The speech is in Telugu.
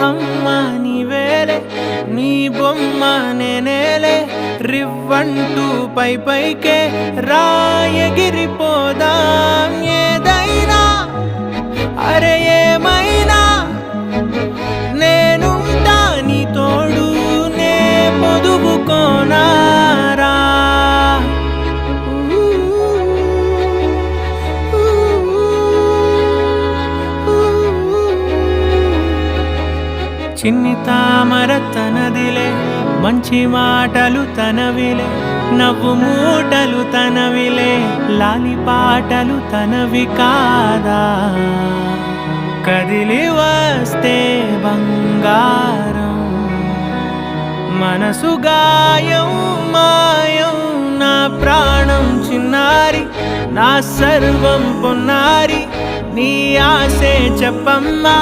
అమ్మ నీవేలే, నీ బొమ్మ నేనేలే, రివ్వంటూ పై పైకే రాయగిరిపోదాం. ఏదైనా అరే ఏమైనా నేనుంటా నీ తోడు, నే పొదుపుకోనారా. చిన్ని తామర తనదిలే, మంచి మాటలు తనవిలే, నవ్వు మూటలు తనవిలే, లాలి పాటలు తనవి కాదా. కదిలి వస్తే బంగారం, మనసు గాయం మాయం, నా ప్రాణం చిన్నారి, నా సర్వం పొన్నారి, నీ ఆశే చెప్పమ్మా.